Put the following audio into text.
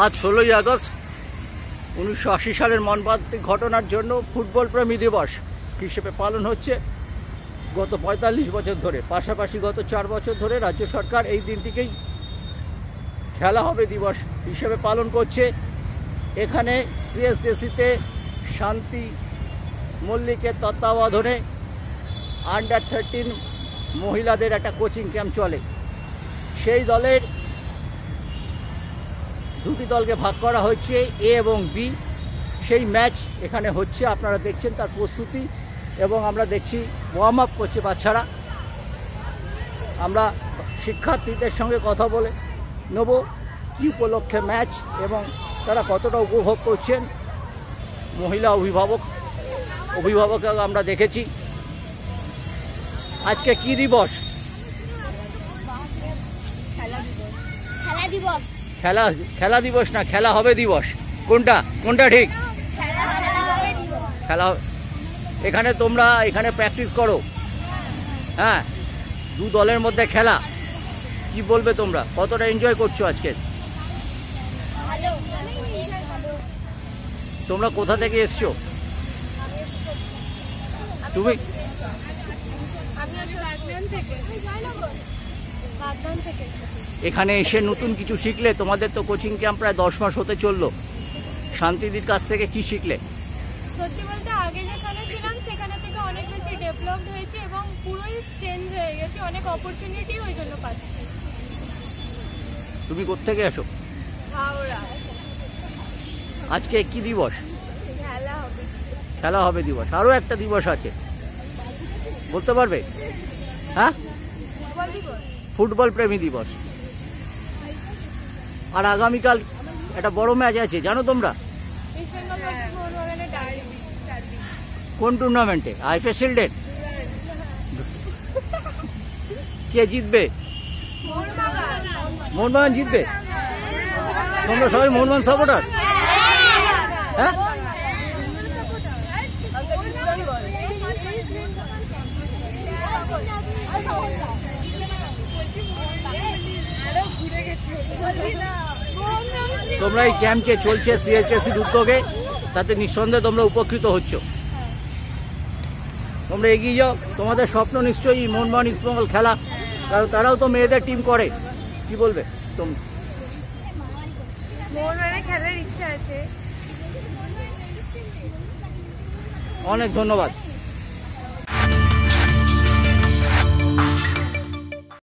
আজ 16ই আগস্ট 1980 সালের মর্মান্তিক ঘটনার জন্য ফুটবল প্রেমী দিবস হিসেবে পালন হচ্ছে গত 45 বছর ধরে। পাশাপাশি গত 4 বছর ধরে রাজ্য সরকার এই দিনটিকেই খেলা হবে দিবস হিসেবে পালন করছে। এখানে সিএসডিসিতে শান্তি মল্লিকের তত্ত্বাবধানে আন্ডার 13 মহিলাদের একটা কোচিং ক্যাম্প চলে। সেই দলের দুটি দলকে ভাগ করা হচ্ছে, এ এবং বি। সেই ম্যাচ এখানে হচ্ছে, আপনারা দেখছেন তার প্রস্তুতি, এবং আমরা দেখছি ওয়ার্ম আপ করছে বাচ্চারা। আমরা শিক্ষার্থীদের সঙ্গে কথা বলে নেব কী উপলক্ষে ম্যাচ এবং তারা কতটা উপভোগ করছেন। মহিলা অভিভাবক আমরা দেখেছি। আজকে কি দিবস? খেলা দিবস না খেলা হবে দিবস, কোনটা ঠিক? খেলা হবে। এখানে তোমরা প্র্যাকটিস করো, হ্যাঁ, দু দলের মধ্যে খেলা। কি বলবে তোমরা, কতটা এনজয় করছো আজকে? তোমরা কোথা থেকে এসছো? তুমি? এখানে এসে নতুন কিছু শিখলে? তোমাদের তো কোচিং ক্যাম্প প্রায় 10 মাস হতে চললো। শান্তিদির কাছ থেকে কি শিখলে? সত্যি বলতে আগে যেখানে ছিলাম সেখানে থেকে অনেক বেশি ডেভেলপড হয়েছে এবং পুরোই চেঞ্জ হয়ে গেছে, অনেক অপরচুনিটি ওই জন্য পাচ্ছি। তুমি কোত্থেকে এসো? হাওড়া। আজকে কি দিবস? খেলা হবে দিবস। আরো একটা দিবস আছে, বলতে পারবে? হ্যাঁ, ফুটবল প্রেমী দিবস। আর আগামীকাল একটা বড় ম্যাচ আছে, জানো তোমরা? কোন টুর্নামেন্টে? আইএফএ শিল্ডের? কে জিতবে? মোহনবাগান জিতবে। তোমরা সবাই মোহনবাগান সাপোর্টার? হ্যাঁ, তোমরা এই ক্যাম্প যে চলছে সিএসএসির উদ্যোগে, তাতে নিঃসন্দেহে তোমরা উপকৃত হচ্ছ। তোমরা এগিয়ে যাও, তোমাদের স্বপ্ন নিশ্চয়ই মোহনবাগান ইস্টবেঙ্গল খেলা, কারণ তারাও তো মেয়েদের টিম করে। কি বলবে তুমি? খেলার ইচ্ছা আছে। অনেক ধন্যবাদ।